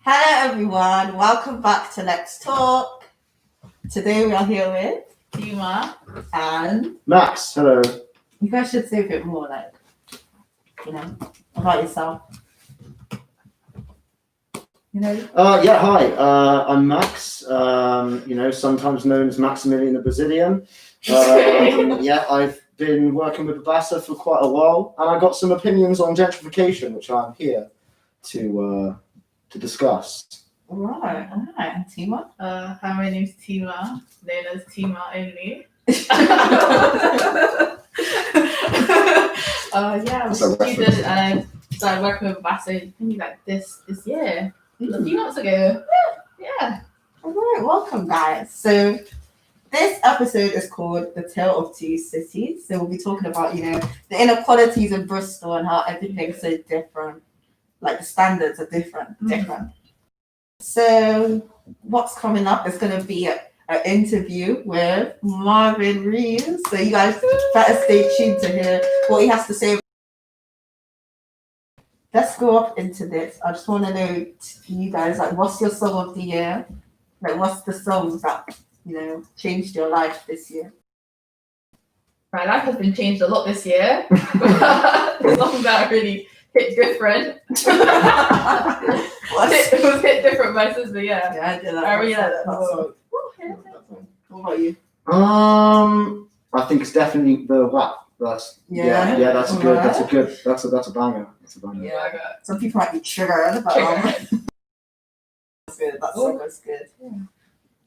Hello everyone, welcome back to Let's Talk. Today we are here with Tima and Max, hello. you guys should say a bit more about yourself. Yeah, hi. I'm Max. Sometimes known as Maximilian the Brazilian. I've been working with Babasa for quite a while, and I got some opinions on gentrification, which I'm here to discuss. Alright. Tima? Hi, my name's Tima, known as Tima only. I'm a That's a student reference. and I started working with Basso maybe like this year, a few months ago. Yeah. Alright, welcome guys. So this episode is called The Tale of Two Cities. So we'll be talking about, the inequalities in Bristol and how everything's so different. Like the standards are different. So what's coming up is going to be an interview with Marvin Reeves. So you guys better stay tuned to hear what he has to say. Let's go off into this. I just want to know you guys, what's your song of the year? What's the song that, changed your life this year? My life has been changed a lot this year. The song that really hit different. It was hit different by Sister, yeah. Yeah, I did that. I really like that song. What about you? I think it's definitely the WAP. That's that's a good. That's a good. That's a banger. That's a banger. Yeah. Some people might be triggered, but that's good. That song was good. Yeah.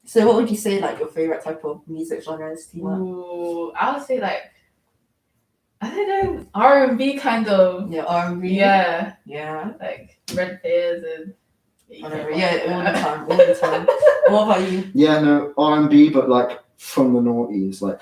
So, what would you say your favorite type of music genre is, Tima? Ooh, I would say I don't know, R&B kind of. Yeah, R&B. Yeah, Yeah. like Red Tears and Whatever. Yeah, all the time. What about you? Yeah, no R&B, but from the noughties, All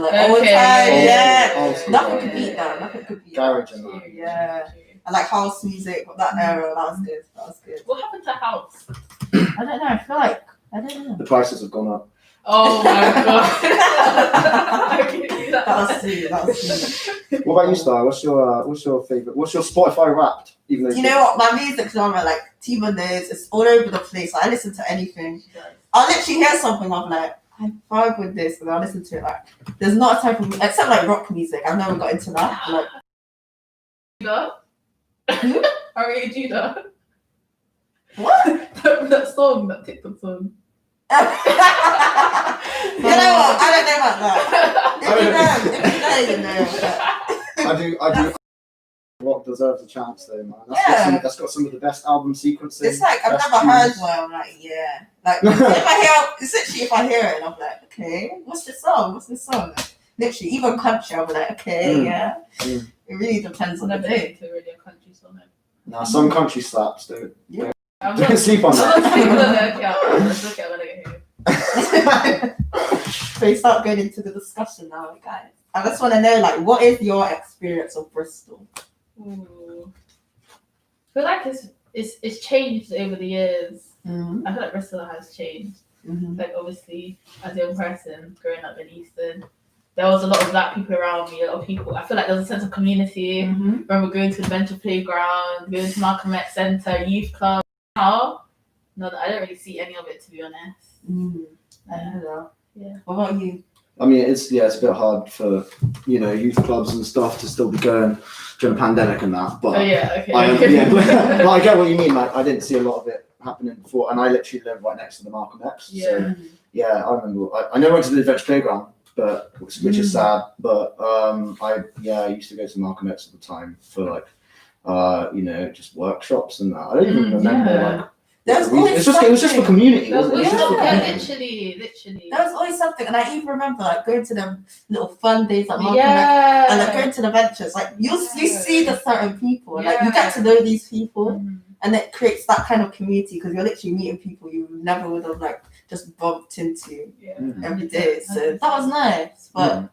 the time. Yeah. Old Nothing could beat that. Nothing could beat garage that. and that. Yeah. And house music, that era, that was good. What happened to house? I don't know. I feel like I don't know. The prices have gone up. Oh my god. I can do that. That was sweet. What about you, Star? What's your favorite? What's your Spotify Wrapped? Even though You know what? My music genre, Tima knows, it's all over the place. I listen to anything. I'll literally hear something, I'm like, I vibe with this, and I'll listen to it. There's not a type of except rock music. I've never got into that. Judah? Aria Judah? What? that song, that TikTok song. You know what? I don't know about that. If you know, you know. I do. Rock deserves a chance, though, man. That's got some of the best album sequences. It's I've never heard one. I'm like, yeah. If I hear it, and I'm like, okay, what's this song? Literally, even country, I'm like, okay, yeah. It really depends on the day. To really a country song. Nah, some country slaps, dude. Yeah. Don't sleep on that. Let's look at when I get here. So you start going into the discussion now, guys. I just want to know, what is your experience of Bristol? Ooh. I feel like it's changed over the years. Mm-hmm. I feel like Bristol has changed. Obviously, as a young person growing up in Easton, there was a lot of black people around me, a lot of people. I feel like there was a sense of community. Mm-hmm. I remember going to Adventure Playground, going to Malcolm X Centre, youth club. Now, no, I don't really see any of it, to be honest. I know that. Yeah. What about you? I mean, it's a bit hard for youth clubs and stuff to still be going during the pandemic and that. But Oh yeah, okay. but I get what you mean. I didn't see a lot of it happening before, and I literally live right next to the Malcolm X. Yeah. So yeah, I remember. I never went to the Adventure Playground, but which is sad. But I used to go to Malcolm X at the time for just workshops and that. I don't even remember it was just for community. Literally. There was always something, and I even remember going to them little fun days at Malcolm X, and going to the ventures. You see the certain people, and you get to know these people, and it creates that kind of community because you're literally meeting people you never would have just bumped into every day. So that was nice, but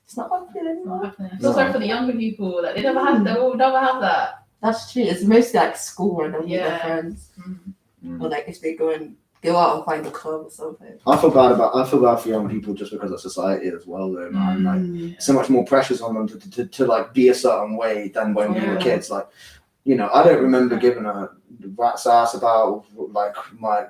it's not happening anymore. It's also for the younger people. They never have. They will never have that. That's true. It's mostly school and with their friends, or if they go out and find a club or something. I feel bad for young people just because of society as well, though, man. So much more pressures on them to be a certain way than when we were kids. you know, I don't remember giving a rat's ass about like my,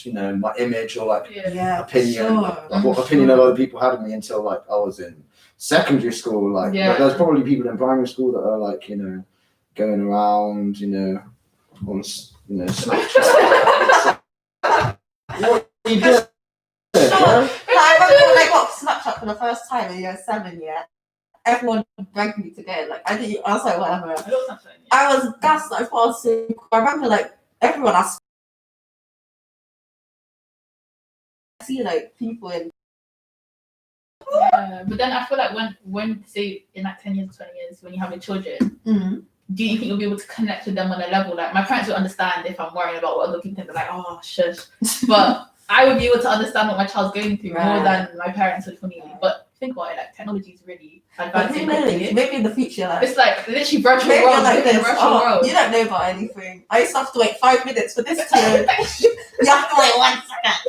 you know, my image or like Yeah, opinion, sure. like what opinion a lot of people had of me until like I was in secondary school. Like, there's probably people in primary school that are like, you know, going around, you know, on, you know, Snapchat. What are you doing? Sure. I remember when I got Snapchat for the first time in year 7, yeah. Everyone begged me to get it. Like, I was like, whatever. I was gassed. I thought I was so cool. I remember, like, everyone asked. I see, like, people in. Yeah, but then I feel like when say in like 10 years, 20 years, when you have your children, do you think you'll be able to connect with them on a level? Like, my parents will understand if I'm worrying about what other people think. They're like, oh, shush. But I would be able to understand what my child's going through more than my parents would for me. But think about it, like, technology is really advancing quickly. Maybe in the future, like, it's like literally virtual maybe world. like this. World. You don't know about anything. I used to have to wait 5 minutes for this to. You have to wait 1 second.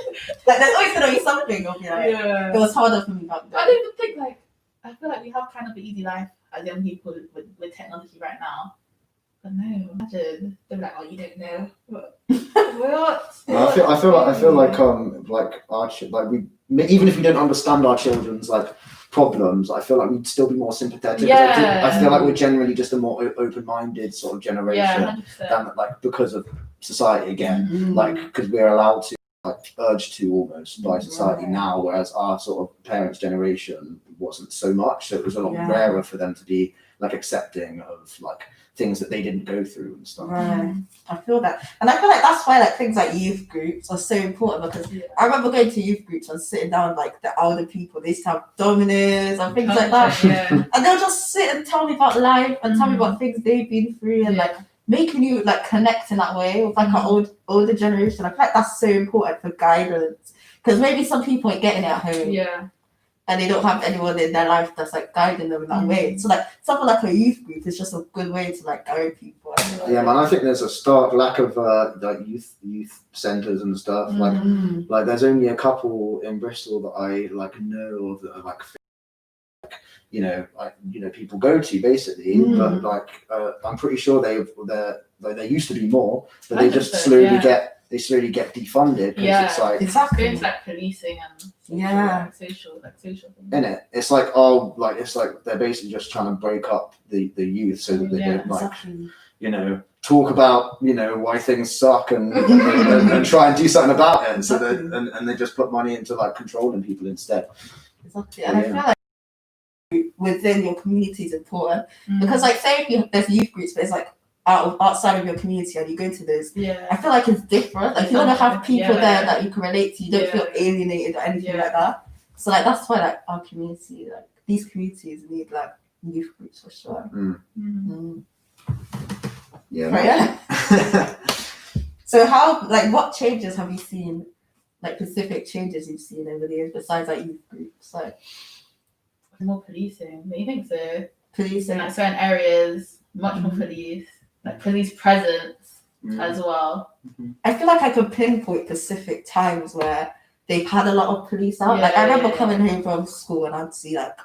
Like, there's always gonna be something. Of, you know, it was harder for me back then. I don't even think like I feel like we have kind of an easy life as young people with technology right now. But no, imagine they're like, oh, you don't know. What? I feel like our even if we don't understand our children's like problems, I feel like we'd still be more sympathetic. Yeah. I feel like we're generally just a more open-minded sort of generation than like because of society again, like because we're allowed to like urged to almost by society now, whereas our sort of parents' generation wasn't so much. So it was a lot rarer for them to be like accepting of like things that they didn't go through and stuff. Right. I feel that. And I feel like that's why like things like youth groups are so important, because I remember going to youth groups and sitting down with like the older people. They used to have dominoes and things like that. And they'll just sit and tell me about life and tell me about things they've been through and like making you like connect in that way with like our older generation. I feel like that's so important for guidance, because maybe some people ain't getting it at home. And they don't have anyone in their life that's like guiding them in that way. So like something like a youth group is just a good way to like guide people. Yeah, man. I think there's a stark lack of like youth centres and stuff. Like there's only a couple in Bristol that I like know of that are like people go to basically. But like I'm pretty sure there used to be more, but they just slowly get defunded because it's like going to like policing and social things. In it, it's like they're basically just trying to break up the youth so that they don't like talk about why things suck and try and do something about it, and so and they just put money into like controlling people instead. Exactly, and I feel like within your community is important because like say if there's youth groups, but it's like outside of your community and you go to those, I feel like it's different. Like you want to have people there that you can relate to. You don't feel alienated or anything like that. So like that's why like our community, like these communities need like youth groups for sure. Yeah. So how what changes have you seen? Like specific changes you've seen over the years besides like youth groups, like more policing. Do you think so? Policing, in like certain areas, much more police. Like police presence as well. I feel like I could pinpoint specific times where they've had a lot of police out. Like I remember coming home from school and I'd see like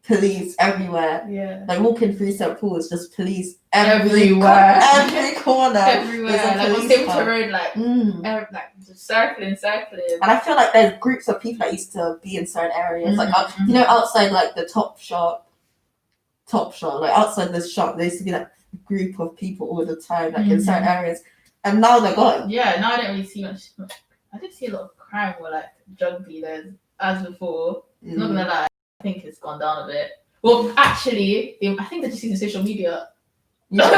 police everywhere. Like walking through St. Paul's, just police everywhere. Every corner. Everywhere. Like on Silver Road, like just circling. And I feel like there's groups of people that used to be in certain areas. Like outside like the top shop, like outside the shop, there used to be like group of people all the time, like in certain areas, and now they're gone. Now I don't really see much. I did see a lot of crime or like drug dealers as before. Not gonna lie, I think it's gone down a bit. Well, actually, I think they're just using social media. Why?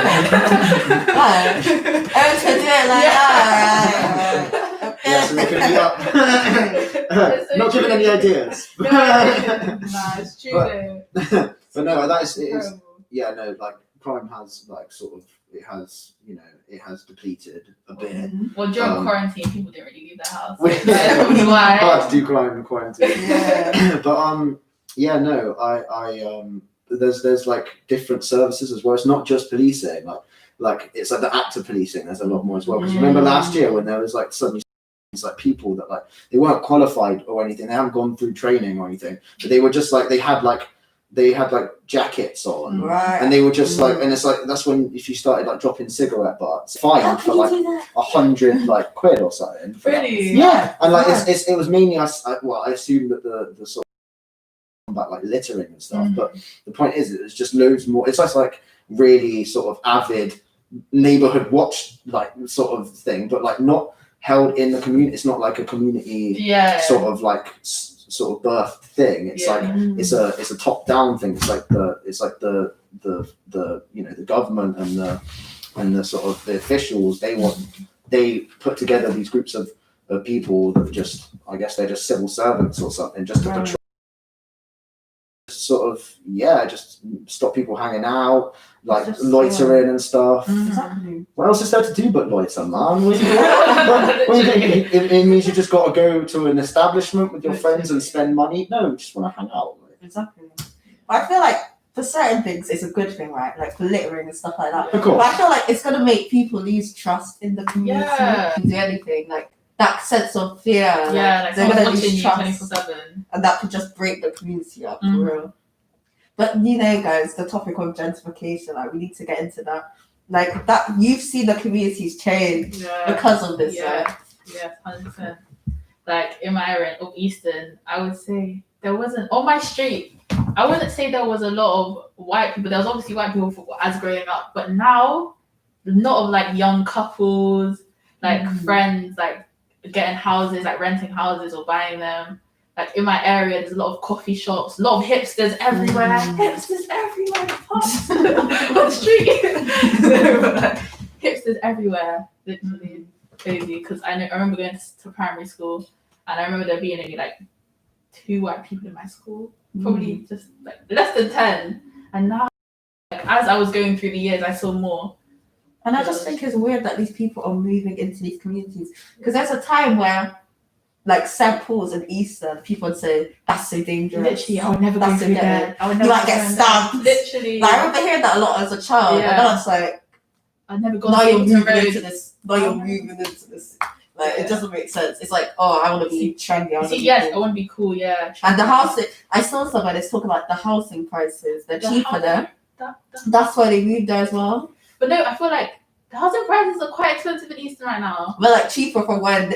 To do it like that. Yeah, so they could be up. Not giving any ideas. Nah, it's true. But no, that is it is. Yeah, no, like crime has like it has depleted a bit. Well, during quarantine, people didn't really leave their house. Why? Hard to do crime in quarantine. But there's like different services as well. It's not just policing. Like it's like the active policing. There's a lot more as well. Because remember last year when there was like suddenly like people that like they weren't qualified or anything. They haven't gone through training or anything. But they were just like they had like they had like jackets on, Right. and they were just like, and it's like that's when if you started like dropping cigarette butts, How fined can for you like do that? 100 like quid or something. for that. Really? Yeah, and like Yeah. it was mainly I assumed that the sort of about like littering and stuff, but the point is it's just loads more. It's just like really sort of avid neighborhood watch like sort of thing, but like not held in the community. It's not like a community sort of like sort of birth thing. It's like it's a top down thing. It's like the you know the government and the sort of the officials they put together these groups of people that just I guess they're just civil servants or something just to patrol. Sort of just stop people hanging out, like Just, loitering and stuff. Exactly. What else is there to do but loiter, man? It means you just got to go to an establishment with your friends and spend money. No, you just want to hang out. Exactly. I feel like for certain things it's a good thing, right? Like for littering and stuff like that. Of course. But I feel like it's gonna make people lose trust in the community to do anything. Like that sense of fear. Like they're someone's gonna watching lose you trust. 24/7. And that could just break the community up for real. But you know, guys, the topic of gentrification, like we need to get into that. Like that, you've seen the communities change because of this, right? Yeah, 100%. Like in my area of Easton, I would say there wasn't on my street. I wouldn't say there was a lot of white people. There was obviously white people as growing up, but now, a lot of like young couples, like friends, like getting houses, like renting houses or buying them. Like in my area, there's a lot of coffee shops, a lot of hipsters everywhere. Hipsters everywhere on the street. Hipsters everywhere, literally crazy. Because I remember going to primary school, and I remember there being only like 2 white people in my school, probably just like less than 10. And now, like, as I was going through the years, I saw more. And I just think it's weird that these people are moving into these communities because there's a time where, like St. Paul's and Eastern, people would say that's so dangerous. Literally, I would never go through that. You might get stabbed. Literally, Like, I remember hearing that a lot as a child. And now it's like, I've never gone now you're to moving road. into this. Now you're moving into this. Like it doesn't make sense. It's like, oh, I want to be trendy. I want to be cool. And the housing, I saw somebody talk about the housing prices. They're cheaper there. That's why they moved there as well. But no, I feel like the housing prices are quite expensive in Easton right now. But like cheaper for where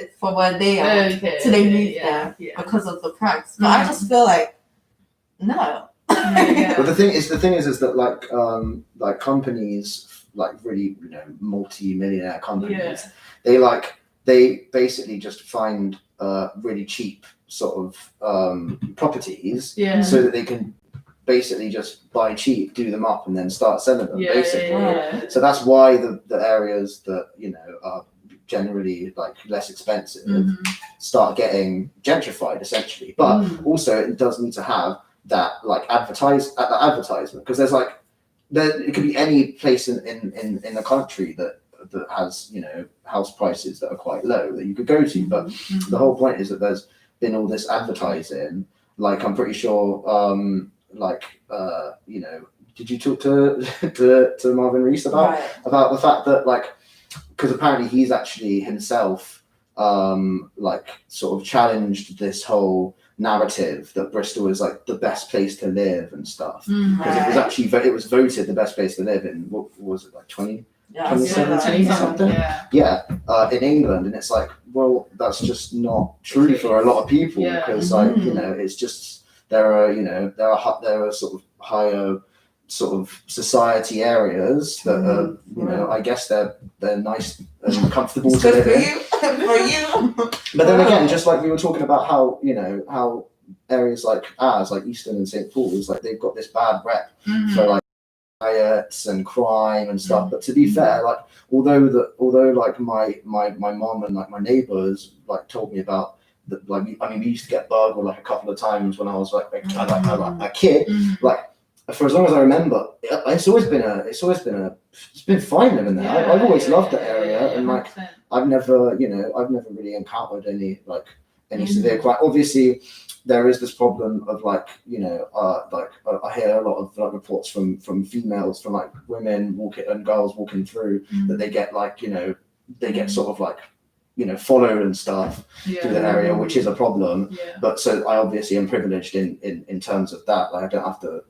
they are. So they moved there because of the price. But I just feel like no. But the thing is that like companies, like really, you know, multi-millionaire companies, they basically just find really cheap sort of properties so that they can basically just buy cheap, do them up, and then start selling them. So that's why the areas that, you know, are generally like less expensive start getting gentrified essentially. But also it does need to have that like advertisement, because it could be any place in the country that has, you know, house prices that are quite low that you could go to. But the whole point is that there's been all this advertising. Like I'm pretty sure you know, did you talk to Marvin Rees about the fact that, like, because apparently he's actually himself like sort of challenged this whole narrative that Bristol is like the best place to live and stuff, because it was actually it was voted the best place to live in, what was it, like 2017 or something? In England. And it's like, well, that's just not true for a lot of people, because like, you know, it's just there are sort of higher sort of society areas that are, you know, I guess they're nice and comfortable to live in. For you. But then again, just like we were talking about how, you know, how areas like ours, like Easton and St. Paul's, like they've got this bad rep for like riots and crime and stuff. But to be fair, like although like my mom and like my neighbours like told me about that, like I mean we used to get burgled like a couple of times when I was like a kid, like for as long as I remember, it's been fine living there. I've always loved the area, and like I've never really encountered any severe crime. Obviously, there is this problem of like, you know, I hear a lot of like reports from females, from like women walking and girls walking through, that they get like, you know, they get sort of like followed and stuff Yeah. through the area, which is a problem. Yeah. But so I obviously am privileged in terms of that. Like I don't have to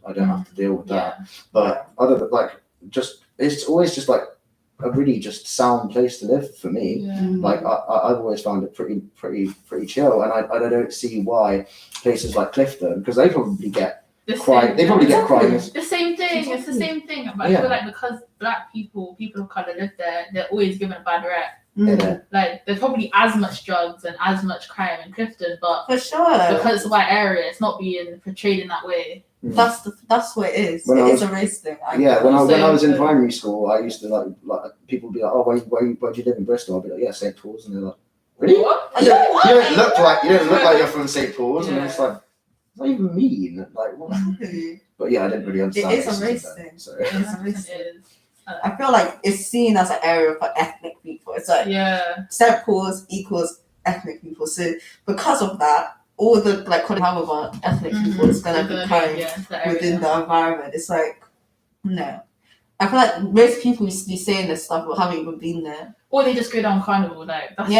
deal with that. But just it's always just like a really just sound place to live for me. Yeah. Like I've always found it pretty chill, and I don't see why places like Clifton, because they probably get crime. They probably get crimes. The same thing. It's the same thing. But I feel like because black people of color live there, they're always given a bad rep. Like there's probably as much drugs and as much crime in Clifton, but for sure, because it's a white area, it's not being portrayed in that way. That's what it is. It is a race thing. When I was in primary school, I used to like people would be like, oh, where do you live in Bristol? I'll be like, yeah, St. Paul's, and they're like, really? What? You don't look like you're from St. Paul's, and it's like, what does that even mean? Like, what? But yeah, I didn't really understand. It is a race thing. So. It is a race thing. I feel like it's seen as an area for ethnic people. It's like St. Paul's equals ethnic people. So because of that, all the however ethnic people is gonna be kind within the environment. It's like no. I feel like most people used to be saying this stuff but haven't even been there. Or they just go down Carnival, like that's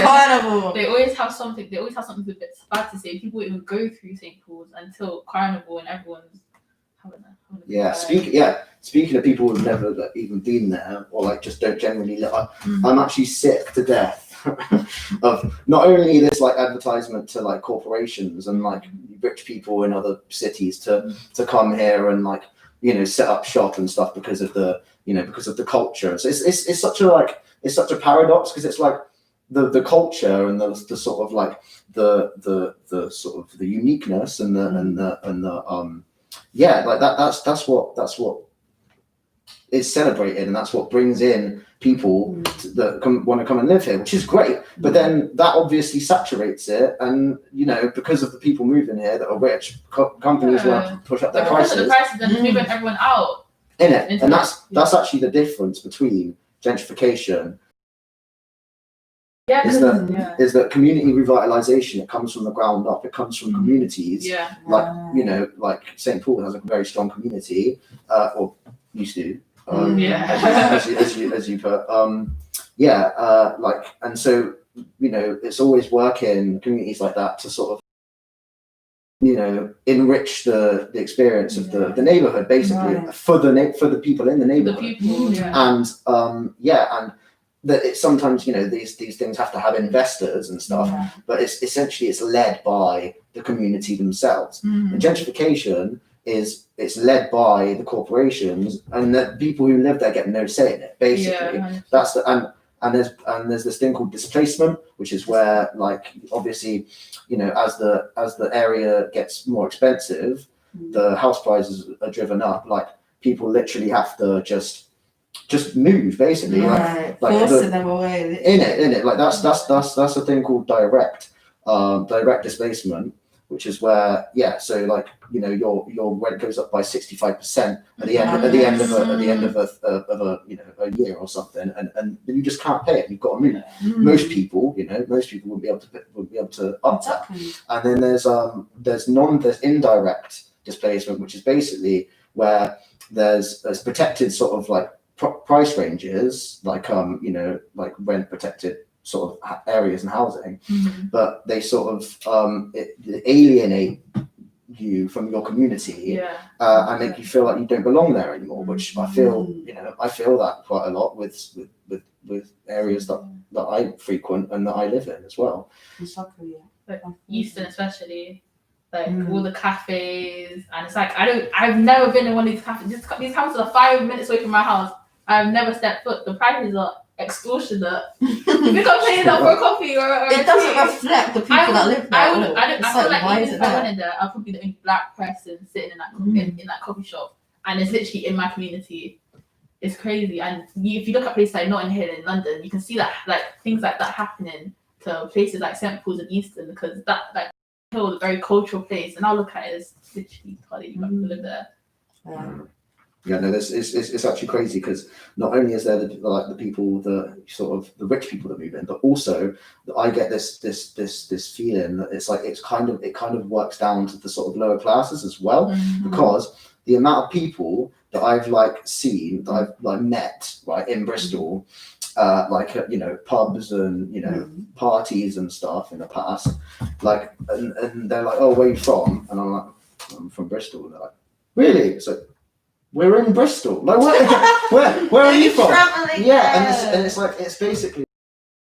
Carnival. They always have something bad to say. People even go through St. Paul's until Carnival and everyone's having a Speaking of people who've never even been there or like just don't generally live, I'm actually sick to death of not only this like advertisement to like corporations and like rich people in other cities to come here and like set up shop and stuff because of the culture. So it's such a paradox, because it's like the culture and the sort of like the sort of the uniqueness and the that's what is celebrated, and that's what brings in people that want to come and live here, which is great. But then that obviously saturates it, and because of the people moving here that are rich, companies want to push up their prices. Then moving everyone out. In it, and that's actually the difference between gentrification. Is that community revitalization? It comes from the ground up. It comes from communities. Like St. Paul has a very strong community, or used to. As you put. And so it's always working communities like that to sort of enrich the experience of the neighborhood, basically for the people in the neighborhood. And that it's sometimes these things have to have investors and stuff, but it's led by the community themselves. And gentrification it's led by the corporations, and the people who live there get no say in it, basically. That's and there's this thing called displacement, which is where like obviously as the area gets more expensive, the house prices are driven up. Like people literally have to just move, basically, forcing them away in it. Like that's a thing called direct displacement, which is where so like your rent goes up by 65% at the end of a year or something, and you just can't pay it. You've got to move. Most people wouldn't be able to up that. And then there's indirect displacement, which is basically where there's protected sort of like price ranges, like like rent protected sort of areas and housing, but they sort of alienate you from your community and make you feel like you don't belong there anymore, which I feel that quite a lot with areas that I frequent and that I live in as well. Exactly, like Euston especially, like all the cafes, and it's like I've never been in one of these cafes. These cafes are 5 minutes away from my house. I've never stepped foot. The prices are extortionate. If you're not paying that for a coffee or it doesn't reflect the people that live there. I feel like even if I went in there, I'll probably be the only black person sitting in that in that coffee shop, and it's literally in my community. It's crazy. And if you look at places like Notting Hill in London, you can see that like things like that happening to places like St. Paul's and Euston, because that like Hill is a very cultural place, and I'll look at it as literally hardly people live there. Yeah, no, it's actually crazy, because not only is there the people, the sort of the rich people that move in, but also I get this feeling that it's like it kind of works down to the sort of lower classes as well, because the amount of people that I've like seen, that I've like met right in Bristol, pubs and parties and stuff in the past, like, and they're like, oh, where are you from? And I'm like, I'm from Bristol. And they're like, really? It's like, we're in Bristol. Like, where are you from? Yeah, and it's like, it's basically,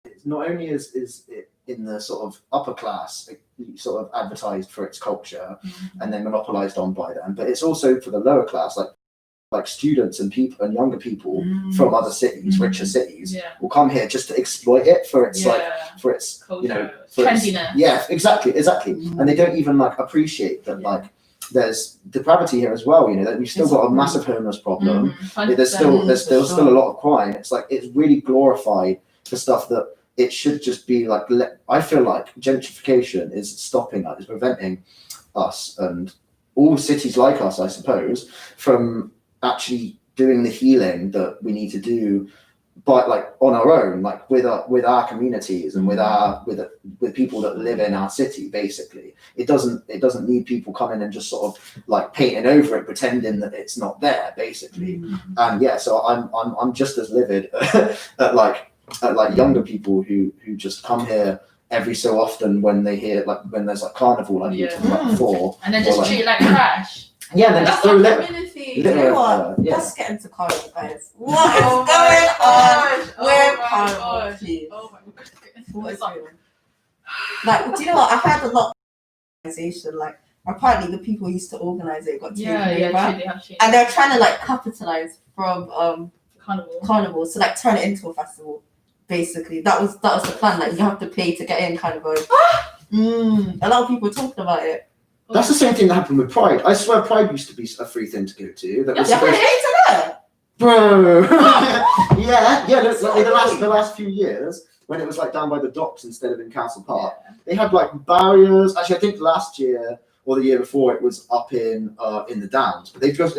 it's not only is it in the sort of upper class, sort of advertised for its culture and then monopolized on by them, but it's also for the lower class, like students and people and younger people from other cities, richer cities, will come here just to exploit it for its culture, for trendiness. Exactly. And they don't even like appreciate that like there's depravity here as well. That we've still got a massive homeless problem. There's still a lot of crime. It's like it's really glorified for stuff that it should just be like. I feel like gentrification is stopping us, is preventing us and all cities like us, I suppose, from actually doing the healing that we need to do, but like on our own, like with our communities and with people that live in our city. Basically, it doesn't need people coming and just sort of like painting over it, pretending that it's not there. Basically, and so I'm just as livid at like younger people who just come here every so often when they hear when there's like carnival, like you talked about before, and then just treat it like trash. Yeah, and then just throw community. You know what? Let's get into carnival, guys. What is going on with carnival, please? Oh my god. What is going on? Like, do you know what? I heard a lot of organization, like, apparently the people who used to organize it got taken over. And they're trying to like capitalize from carnival, so like turn it into a festival. Basically, that was the plan. Like, you have to pay to get in, kind of. A lot of people talking about it. That's the same thing that happened with Pride. I swear Pride used to be a free thing to go to. That was Bro! yeah, look, like the last few years, when it was like down by the docks instead of in Castle Park, they had like barriers. Actually, I think last year or the year before it was up in the Downs, but it was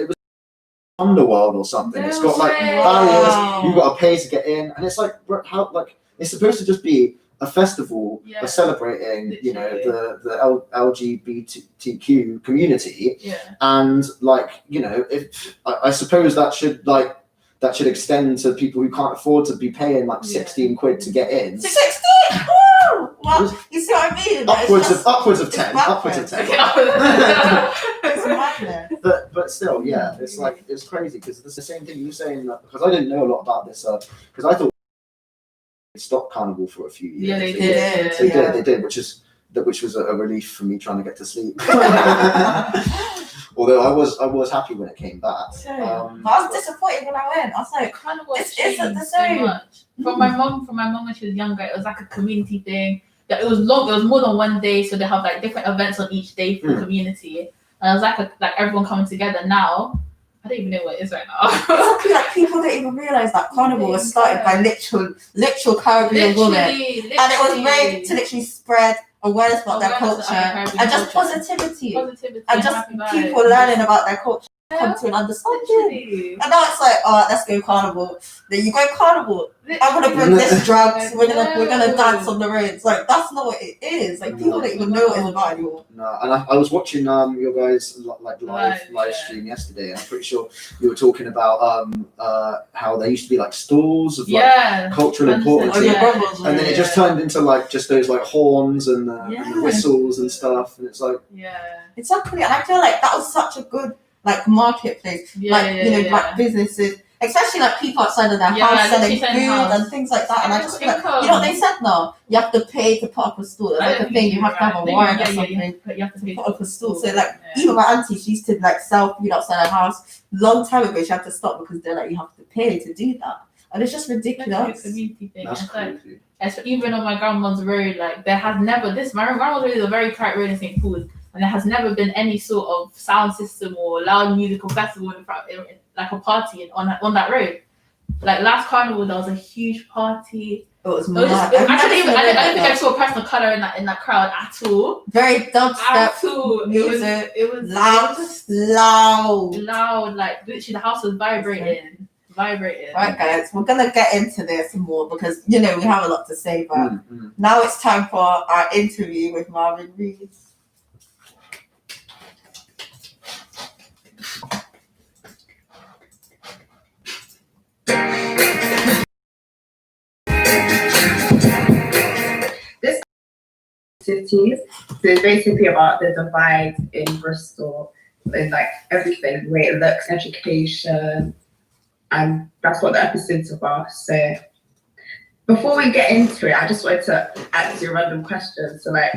Underworld or something. It's got like barriers, you've got to pay to get in, and it's like, how, like, it's supposed to just be a festival for celebrating, the LGBTQ community, and like, if I suppose that should extend to people who can't afford to be paying like 16 quid to get in. 16? Well, you see what I mean? Upwards of 10. It's madness. But still, it's like, it's crazy because it's the same thing you were saying, because I didn't know a lot about this, because I thought stopped carnival for a few years. Yeah, they did, which was a relief for me trying to get to sleep. Although I was happy when it came back. But I was disappointed when I went. I was like, carnival this isn't the so same. much. From my mom when she was younger, it was like a community thing. It was long. It was more than one day, so they have like different events on each day for the community. And it was like everyone coming together. Now I don't even know what it is right now. Exactly, like people don't even realise that carnival was started by literal Caribbean women, and it was made to literally spread awareness about their culture and just positivity and just people learning about their culture, come to an understanding. And now it's like, let's go carnival. Then you go carnival. I'm gonna bring this drugs. We're gonna dance on the roads. Like, that's not what it is. Like, people don't even know what it's about anymore. No, and I was watching your guys like live stream yesterday, and I'm pretty sure you were talking about how there used to be like stalls of like cultural importance, and then it just turned into like just those like horns and the whistles and stuff, and it's like exactly. And I feel like that was such a good like marketplace, like businesses, especially like people outside of their house selling food and things like that. And I just feel like, you know what they said now? You have to pay to put up a stall. Like a thing, you have to have a warrant or something. You have to pay put up a stall. So like, even my auntie, she used to like sell food outside her house. Long time ago, she had to stop because they're like, you have to pay to do that. And it's just ridiculous. That's crazy. Even on my grandma's road, like there has never my grandma's road is a very quiet road in St. Paul's. And there has never been any sort of sound system or loud musical festival in like a party on that road. Like last carnival, there was a huge party. It was mad. I don't think I saw a person of color in that crowd at all. Very dubstep music. It was loud. Like literally, the house was vibrating. Right, guys, we're gonna get into this more because we have a lot to say. But now it's time for our interview with Marvin Rees. cities. So it's basically about the divide in Bristol in like everything, the way it looks, education, and that's what the episode's about. So before we get into it, I just wanted to ask you a random question. So like,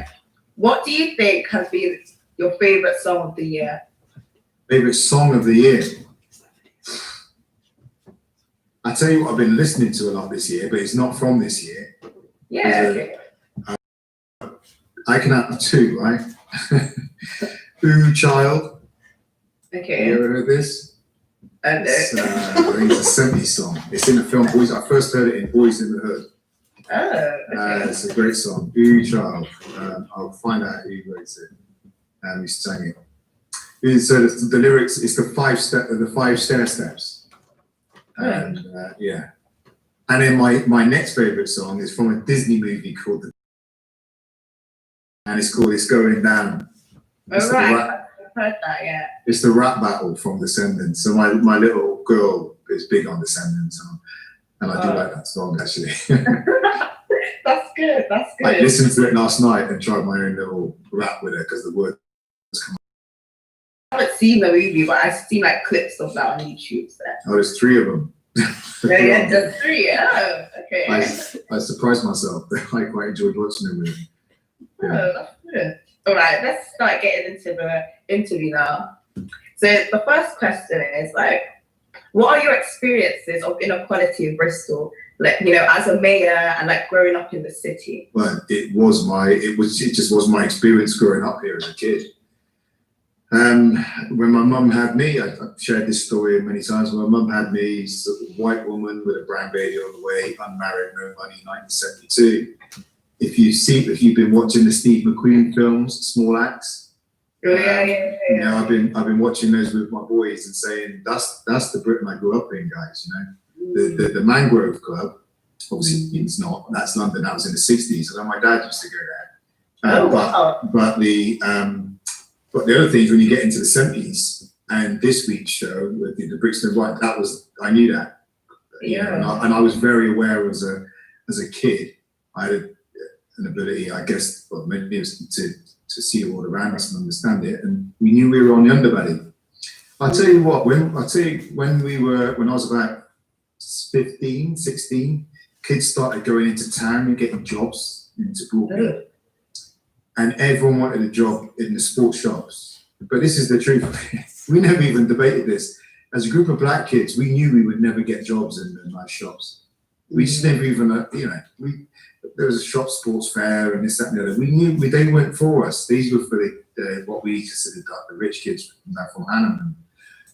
what do you think has been your favorite song of the year? Favorite song of the year? I tell you what I've been listening to a lot this year, but it's not from this year. Yeah, okay. I can have two, right? Ooh Child. Okay. You ever heard this? And It's, I think it's a 70s song. It's in the film Boys. I first heard it in Boys in the Hood. okay. It's a great song. Ooh Child. I'll find out who wrote it. Who sang it. So the lyrics is the five stair steps. And yeah. And then my next favorite song is from a Disney movie called and it's called It's Going Down. It's All right. I've heard that, yeah. It's the rap battle from Descendants. So my little girl is big on Descendants, and I do like that song actually. That's good. That's good. I listened to it last night and tried my own little rap with it because the words come. I haven't seen the movie, but I've seen like clips of that on YouTube. So. Oh, there's three of them. Yeah, there's three. Oh, okay. I surprised myself. I quite enjoyed watching them with it. Oh, that's good. All right, let's start getting into the interview now. So the first question is like, what are your experiences of inequality in Bristol? Like, you know, as a mayor and like growing up in the city. Well, it just was my experience growing up here as a kid. When my mum had me, I've shared this story many times. When my mum had me, sort of white woman with a brown baby on the way, unmarried, no money, 1972. If you've been watching the Steve McQueen films, Small Axe, Yeah. you know, I've been watching those with my boys and saying that's the Britain I grew up in, guys. You know, the Mangrove Club, obviously it's not. That's London. That was in the '60s. So then my dad used to go there. But the other things when you get into the '70s and this week's show with the Brixton Right, I knew that. Yeah. And I was very aware as a kid. I had an ability, I guess, well, maybe it was to see the world around us and understand it, and we knew we were on the underbelly. I'll tell you what, when I was about 15, 16, kids started going into town and getting jobs into Broadgate. And everyone wanted a job in the sports shops. But this is the truth. We never even debated this. As a group of black kids, we knew we would never get jobs in the nice shops. We just never even, there was a shop sports fair and this, that, and the other. We knew they weren't for us. These were for the what we considered like the rich kids from Hannam and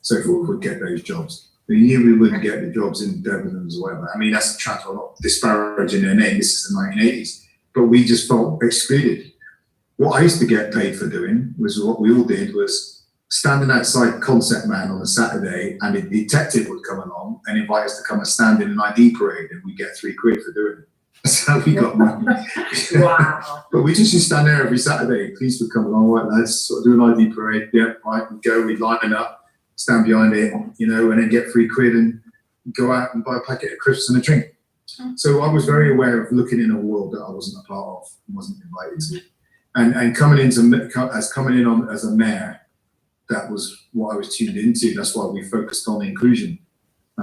so forth would get those jobs. We knew we wouldn't get the jobs in Debenhams or whatever. I mean, that's a lot disparaging their name. This is the 1980s. But we just felt excluded. What I used to get paid for doing was what we all did was standing outside Concept Man on a Saturday, and a detective would come along and invite us to come and stand in an ID parade, and we'd get £3 for doing it. That's how we got money. Wow. But we just used to stand there every Saturday. Police would come along, right, lads, sort of do an ID parade. Yeah, right, we'd go, we'd line up, stand behind it, and then get £3 and go out and buy a packet of crisps and a drink. So I was very aware of looking in a world that I wasn't a part of, wasn't invited to. And coming in as a mayor, that was what I was tuned into. That's why we focused on inclusion.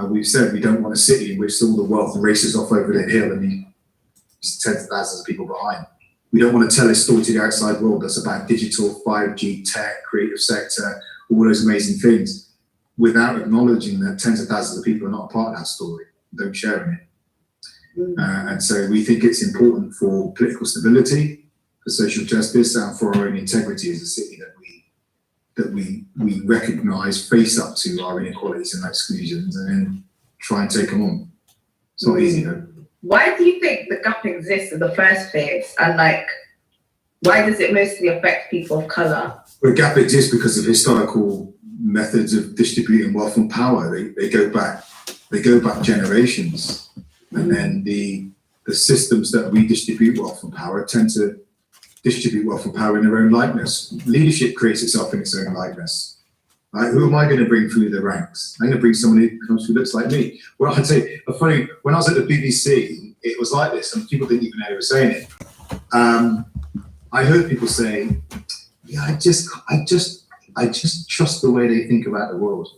We've said we don't want a city in which all the wealth races off over the hill and tens of thousands of people behind. We don't want to tell a story to the outside world that's about digital, 5G, tech, creative sector, all those amazing things, without acknowledging that tens of thousands of people are not a part of that story, don't share in it. And so we think it's important for political stability, for social justice, and for our own integrity as a city that we recognise, face up to our inequalities and exclusions, and then try and take them on. It's not easy though. Why do you think the gap exists in the first place? And like, why does it mostly affect people of colour? The gap exists because of historical methods of distributing wealth and power. They go back generations, and then the systems that redistribute wealth and power tend to distribute wealth and power in their own likeness. Leadership creates itself in its own likeness. Right? Who am I going to bring through the ranks? I'm going to bring someone who looks like me. Well, I'd say, funny, when I was at the BBC, it was like this, and people didn't even know they were saying it. I heard people say, yeah, I just trust the way they think about the world.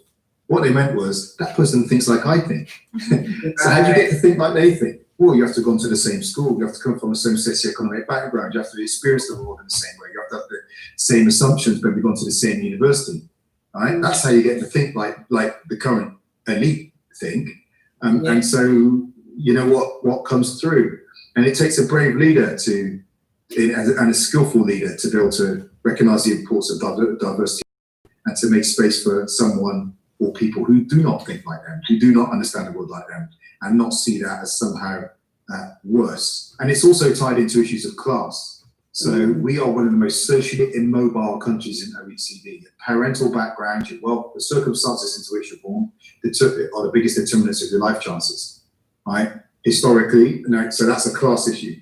What they meant was, that person thinks like I think. So how do you get to think like they think? Well, you have to go into the same school, you have to come from the same socioeconomic background, you have to experience the world in the same way, you have to have the same assumptions, but we've gone to the same university. Right? That's how you get to think like the current elite think. And so, you know what comes through. And it takes a brave leader and a skillful leader to be able to recognize the importance of diversity and to make space for someone or people who do not think like them, who do not understand the world like them, and not see that as somehow worse. And it's also tied into issues of class. So we are one of the most socially immobile countries in OECD. Parental background, the circumstances into which you're born, are the biggest determinants of your life chances, right? Historically, so that's a class issue.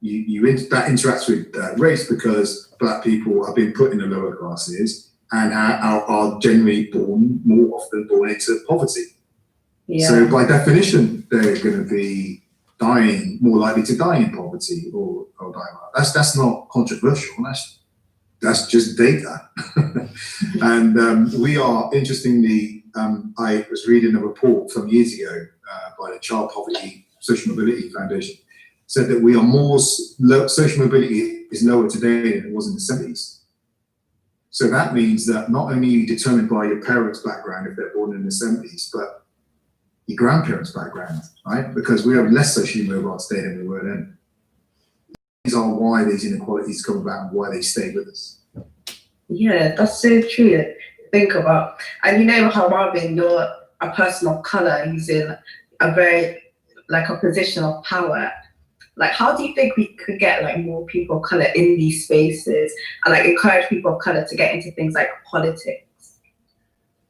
That interacts with race because Black people have been put in the lower classes and are generally more often born into poverty. Yeah. So by definition, they're going to be more likely to die in poverty or die. That's not controversial. That's just data. And we are, interestingly, I was reading a report from years ago by the Child Poverty Social Mobility Foundation, said that we are social mobility is lower today than it was in the 70s. So that means that not only are you determined by your parents' background if they're born in the 70s, but your grandparents' background, right? Because we are less socially mobile today than we were then. These are why these inequalities come about and why they stay with us. Yeah, that's so true to think about. And you know how, Marvin, you're a person of colour who's in a very, a position of power. How do you think we could get more people of colour in these spaces and encourage people of colour to get into things like politics?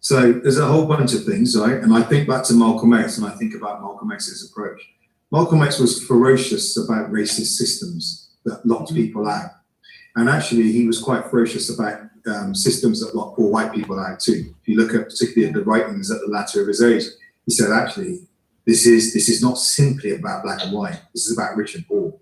So there's a whole bunch of things, right? And I think back to Malcolm X and I think about Malcolm X's approach. Malcolm X was ferocious about racist systems that locked people out. And actually he was quite ferocious about systems that lock poor white people out too. If you look at particularly the writings at the latter of his age, he said, actually, this is not simply about black and white. This is about rich and poor.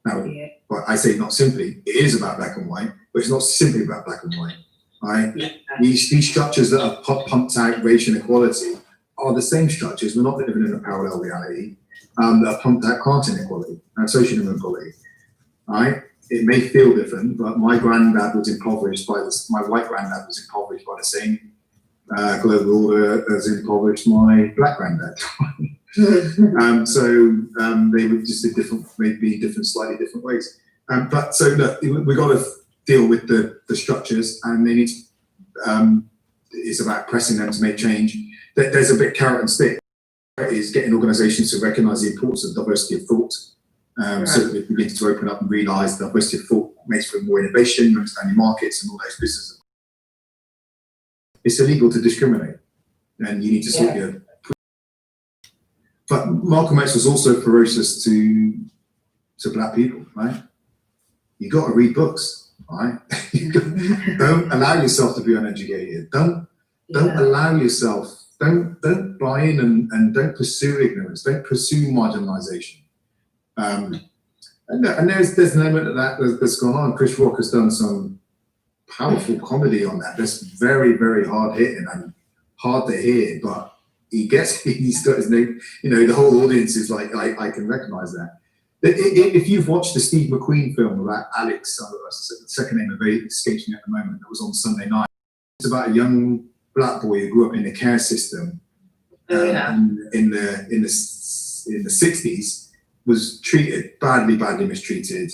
Now, but I say not simply, it is about black and white, but it's not simply about black and white. Right? Yeah. These structures that have pumped out racial inequality are the same structures. We're not living in a parallel reality that have pumped out class inequality and social inequality. Right? It may feel different, but my granddad was impoverished by this. My white granddad was impoverished by the same global order as impoverished my black granddad. So they were just maybe slightly different ways. But so look, we got to deal with the structures, and they need to, it's about pressing them to make change. There's a bit carrot and stick. Is getting organisations to recognise the importance of diversity of thought, so that we begin to open up and realise diversity of thought makes for more innovation, understanding markets and all those businesses. It's illegal to discriminate, and you need to sort your. But Malcolm X was also ferocious to black people, right? You got to read books, right? Don't allow yourself to be uneducated. Don't allow yourself. Don't buy in and don't pursue ignorance. Don't pursue marginalization. And there's an element of that that's gone on. Chris Rock has done some powerful comedy on that. That's very, very hard hitting and hard to hear, but he's got his name. The whole audience is like, I can recognize that. If you've watched the Steve McQueen film about Alex, the second name of it escapes me at the moment, that was on Sunday night. It's about a young black boy who grew up in the care system in the 60s, was treated badly mistreated,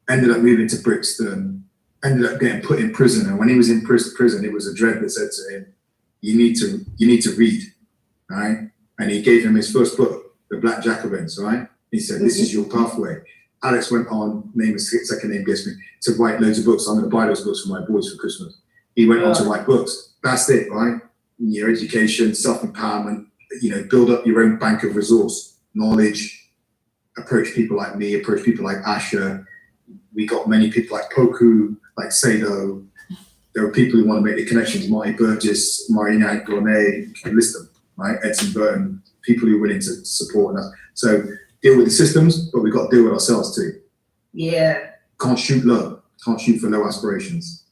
ended up moving to Brixton, ended up getting put in prison. And when he was in prison, it was a dread that said to him, you need to read, right? And he gave him his first book, The Black Jacobins, right? He said, this is your pathway. Alex went on, second name gets me, to write loads of books. I'm going to buy those books for my boys for Christmas. He went on to write books. That's it, right? Your education, self-empowerment, build up your own bank of resource, knowledge, approach people like me, approach people like Asha. We got many people like Poku, like Sado. There are people who want to make the connections, Marty Burgess, Marina Gourmet, you can list them, right? Edson Burton, people who are willing to support us. So deal with the systems, but we've got to deal with ourselves too. Yeah. Can't shoot low. Can't shoot for low aspirations.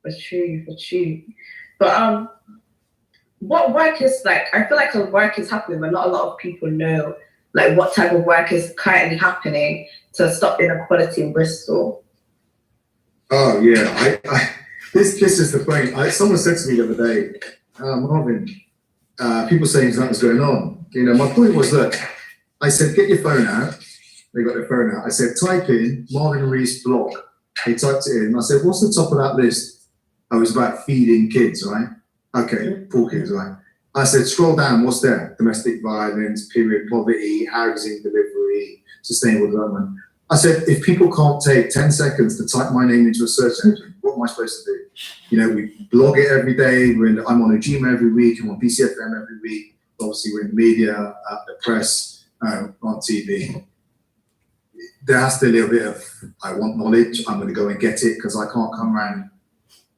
For true. But what work is like? I feel like a work is happening, but not a lot of people know like what type of work is currently happening to stop inequality in Bristol. Oh yeah, this is the point. Someone said to me the other day, Marvin, people saying something's going on. You know, my point was, look, I said, get your phone out. They got their phone out. I said, type in Marvin Rees blog. They typed it in. I said, what's the top of that list? Oh, it's about feeding kids, right? Okay, poor kids, right? I said, scroll down, what's there? Domestic violence, period poverty, housing delivery, sustainable development. I said, if people can't take 10 seconds to type my name into a search engine, what am I supposed to do? You know, we blog it every day. I'm on Ujima every week. I'm on PCFM every week. Obviously, we're in the media, the press, on TV. There has to be a little bit of, I want knowledge. I'm going to go and get it because I can't come around,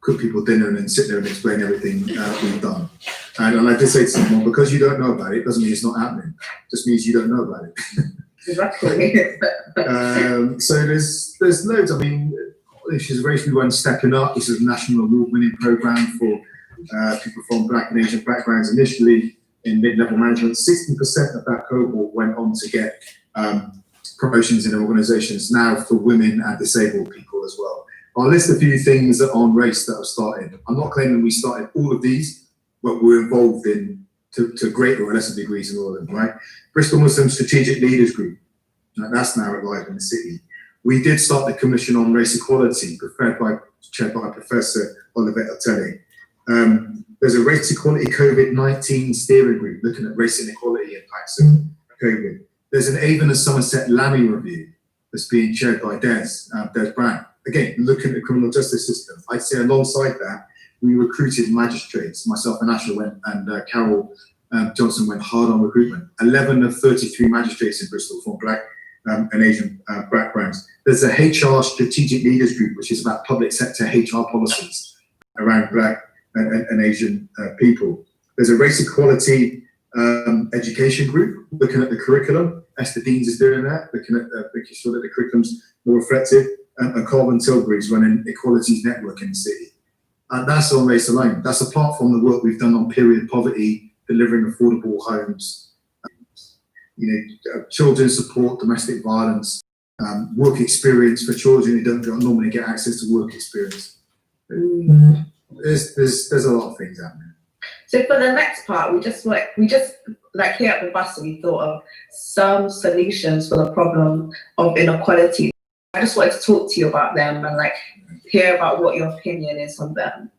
cook people dinner and then sit there and explain everything we've done. And I did say to someone, because you don't know about it, doesn't mean it's not happening. It just means you don't know about it. Exactly. So there's loads. I mean, Issues of Race, we won Stepping Up. This is a national award-winning program for people from Black and Asian backgrounds. Initially in mid-level management, 60% of that cohort went on to get promotions in organisations. Now for women and disabled people as well. I'll list a few things on race that have started. I'm not claiming we started all of these, but we're involved in to greater or lesser degrees in all of them, right? Bristol Muslim Strategic Leaders Group, that's now alive in the city. We did start the Commission on Race Equality, chaired by Professor Olivet Otelli. There's a Race Equality COVID-19 steering group looking at race inequality impacts of COVID. There's an Avon and Somerset Lammy review that's being chaired by Des Brown. Again, looking at the criminal justice system. I'd say alongside that, we recruited magistrates. Myself and Asha went, and Carol Johnson went hard on recruitment. 11 of 33 magistrates in Bristol from Black and Asian backgrounds. There's a HR Strategic Leaders Group, which is about public sector HR policies around Black and Asian people. There's a Race Equality Education Group looking at the curriculum. Esther Deans is doing that, looking at making sure that the curriculum's more effective. And Carvin Tilbury's running Equalities Network in the city. And that's on race alone. That's apart from the work we've done on period poverty, delivering affordable homes, children's support, domestic violence, work experience for children who don't normally get access to work experience. There's a lot of things happening. So for the next part, we just here at the bus, we thought of some solutions for the problem of inequality. I just wanted to talk to you about them and hear about what your opinion is on them.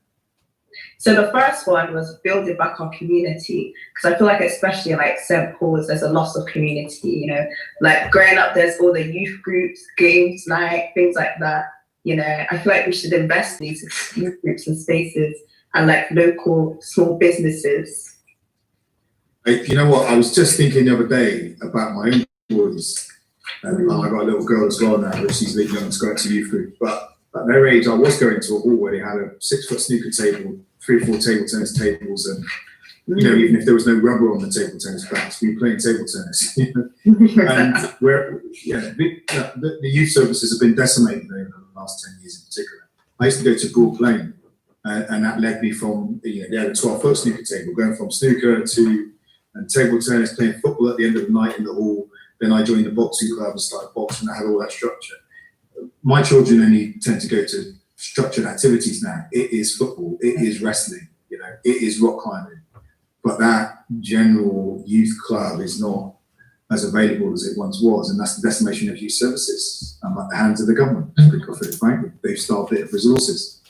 So the first one was building back our community, because I feel like especially St. Paul's, there's a loss of community. Growing up, there's all the youth groups, games night, things like that. I feel like we should invest in these youth groups and spaces and local small businesses. You know what? I was just thinking the other day about my own boys. And I got a little girl as well now, which she's leading on to go to youth group. But at their age, I was going to a hall where they had a 6-foot snooker table, 3 or 4 table tennis tables, and even if there was no rubber on the table tennis bats, we were playing table tennis. And the youth services have been decimated over the last 10 years in particular. I used to go to Broad Plain, and that led me from they had a 12-foot snooker table, going from snooker to table tennis, playing football at the end of the night in the hall. Then I joined the boxing club and started boxing. I had all that structure. My children only tend to go to structured activities now. It is football, it is wrestling, it is rock climbing. But that general youth club is not as available as it once was, and that's the decimation of youth services at the hands of the government. Frankly, they've starved it of resources.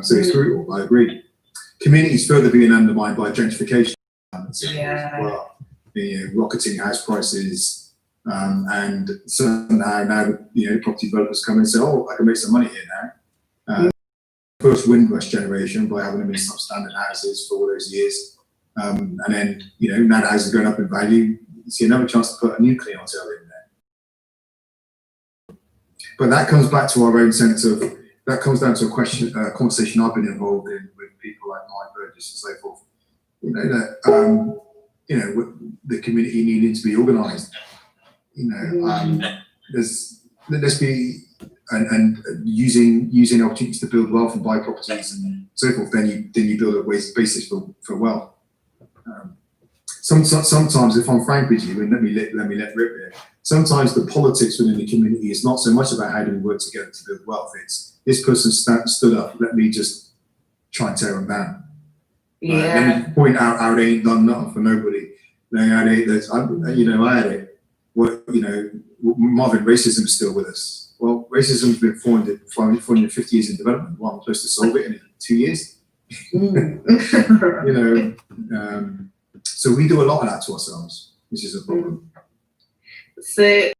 So it's brutal, I agree. Communities further being undermined by gentrification. Well. Rocketing house prices, and somehow now property developers come in and say, "Oh, I can make some money here now." First Windrush generation by having them in substandard houses for all those years, and then now the houses are going up in value. You see another chance to put a nuclear hotel in there. But that comes back to our own sense of that comes down to a conversation I've been involved in with people like Mike Burgess and so forth. The community needing to be organised. Let's be and using opportunities to build wealth and buy properties and so forth, then you build a basis for wealth. Sometimes, if I'm frank with you, and let me let rip here. Sometimes the politics within the community is not so much about how do we work together to build wealth. It's this person stood up. Let me just try and tear them down. Yeah. Let me point out how they ain't done nothing for nobody. I had it. Marvin, racism is still with us. Well, racism's been 450 years in development. Well, I'm supposed to solve it in 2 years. So we do a lot of that to ourselves, which is a problem. So the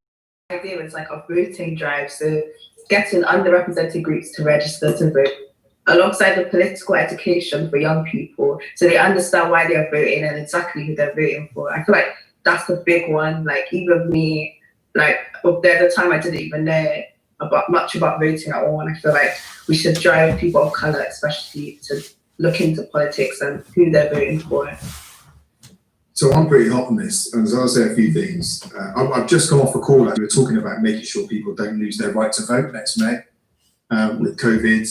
idea is like a voting drive, so getting underrepresented groups to register to vote, alongside the political education for young people, so they understand why they're voting and exactly who they're voting for. I feel like that's the big one. Like even me, like there's a time I didn't even know much about voting at all, and I feel like we should drive people of color, especially, to look into politics and who they're voting for. So I'm pretty hot on this, and so I'll say a few things. I've just come off a call that we were talking about making sure people don't lose their right to vote next May with COVID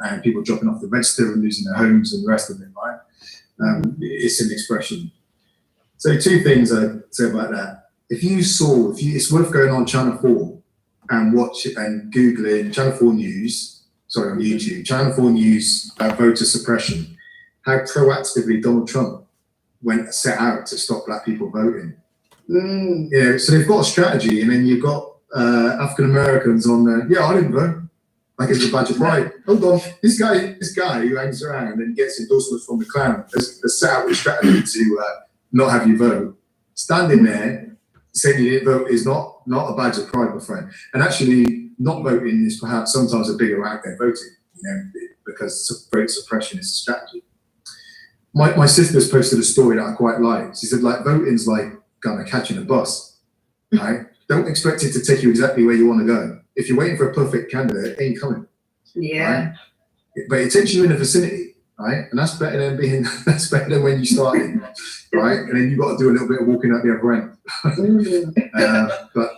and people dropping off the register and losing their homes and the rest of it, right? It's an expression. So two things I'd say about that. It's worth going on Channel 4 and Googling Channel 4 News, on YouTube, Channel 4 News voter suppression, how proactively Donald Trump set out to stop black people voting. So they've got a strategy, and then you've got African Americans on there. Yeah, I didn't vote. Like it's a badge of pride. Hold on, this guy who hangs around and gets endorsements from the clown has set out a strategy to not have you vote. Standing there saying you didn't vote is not a badge of pride, my friend. And actually, not voting is perhaps sometimes a bigger act than voting. Because vote suppression is a strategy. My sister's posted a story that I quite like. She said, like, voting's like kind of catching a bus, right? Don't expect it to take you exactly where you want to go. If you're waiting for a perfect candidate, it ain't coming. Yeah. Right? But it takes you in the vicinity, right? And that's better than when you started, right? And then you've got to do a little bit of walking out the other end. But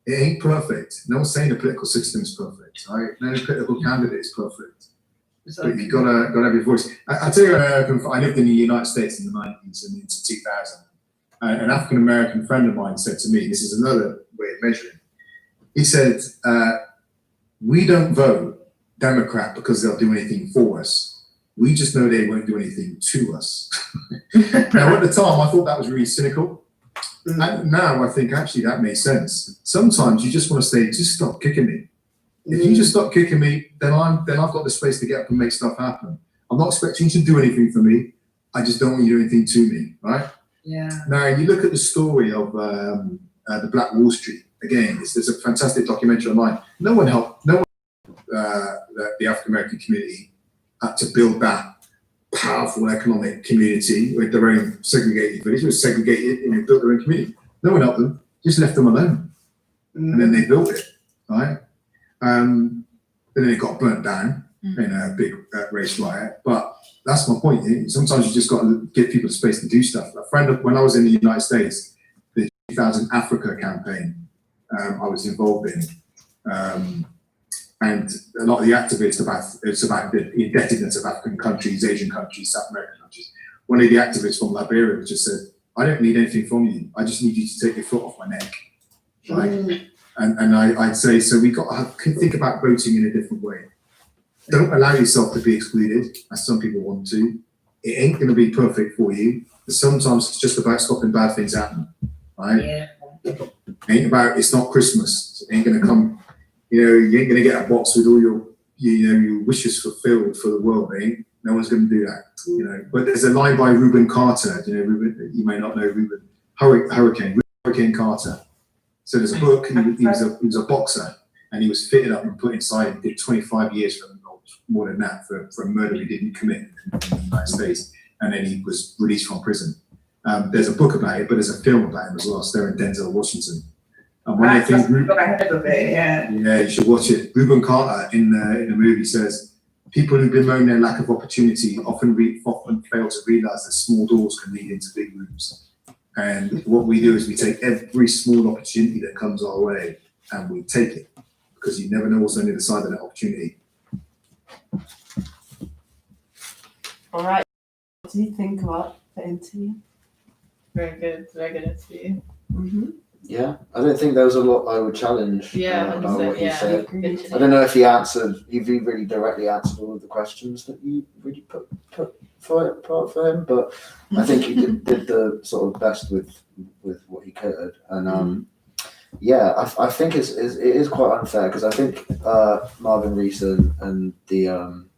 it ain't perfect. No one's saying the political system is perfect, right? No political candidate is perfect. But you've got to have your voice. I tell you, I lived in the United States in the 90s and into 2000. An African American friend of mine said to me, this is another way of measuring. He said, we don't vote Democrat because they'll do anything for us. We just know they won't do anything to us. Now, at the time, I thought that was really cynical. And now I think actually that makes sense. Sometimes you just want to say, just stop kicking me. If you just stop kicking me, then I've got the space to get up and make stuff happen. I'm not expecting you to do anything for me. I just don't want you to do anything to me, right? Yeah. Now you look at the story of the Black Wall Street. Again, there's a fantastic documentary online. No one helped the African American community to build that powerful economic community with their own segregated village. It was segregated and they built their own community. No one helped them, just left them alone. And then they built it, right? And then it got burnt down in a big race riot. But that's my point. Sometimes you just got to give people the space to do stuff. When I was in the United States, the 2000 Africa campaign, I was involved in, and a lot of the activists it's about the indebtedness of African countries, Asian countries, South American countries. One of the activists from Liberia just said, "I don't need anything from you. I just need you to take your foot off my neck." Right? And I'd say, so we got to think about voting in a different way. Don't allow yourself to be excluded, as some people want to. It ain't going to be perfect for you. But sometimes it's just about stopping bad things happening, right? Yeah. It's not Christmas. It ain't going to come, you ain't going to get a box with all your wishes fulfilled for the world, No one's going to do that, But there's a line by Reuben Carter, you may not know Reuben, Hurricane Carter. So there's a book, and he was a boxer, and he was fitted up and put inside and did 25 years more than that for a murder he didn't commit in the United States. And then he was released from prison. There's a book about it, but there's a film about him as well, starring Denzel Washington. And one of the things, yeah, you should watch it. Reuben Carter in the movie says, people who bemoan their lack of opportunity often fail to realize that small doors can lead into big rooms. And what we do is we take every small opportunity that comes our way and we take it because you never know what's on the other side of that opportunity. All right. What do you think about the interview? Very good interview. Mm-hmm. Yeah, I don't think there was a lot I would challenge Yeah, about what he 100%, said. I literally. don't know if he really directly answered all of the questions that you really put for him, but I think he did the sort of best with what he could. And yeah, I think it is quite unfair because I think Marvin Rees and the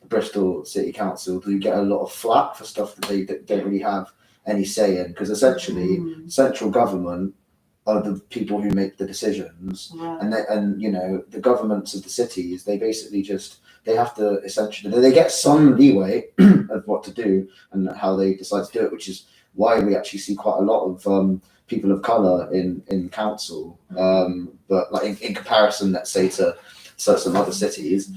Bristol City Council do get a lot of flack for stuff that they don't really have any say in, because essentially central government are the people who make the decisions, and you know, the governments of the cities, they basically they have to essentially, they get some leeway of what to do and how they decide to do it, which is why we actually see quite a lot of people of colour in council, but like in comparison, let's say, to some other cities.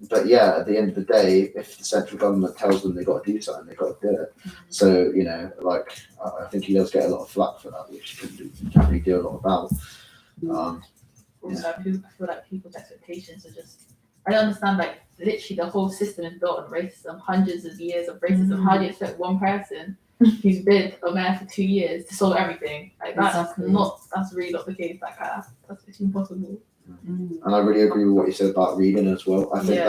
But yeah, at the end of the day, if the central government tells them they've got to do something, they've got to do it. So, you know, like, I think he does get a lot of flack for that, which he can't really do a lot about. Also, I feel like people's expectations are just, I don't understand, like, literally the whole system is built on racism, hundreds of years of racism. How do you expect one person who's been a mayor for 2 years to solve everything? Like, that's really not the case. Like, that's impossible. And I really agree with what you said about reading as well. I think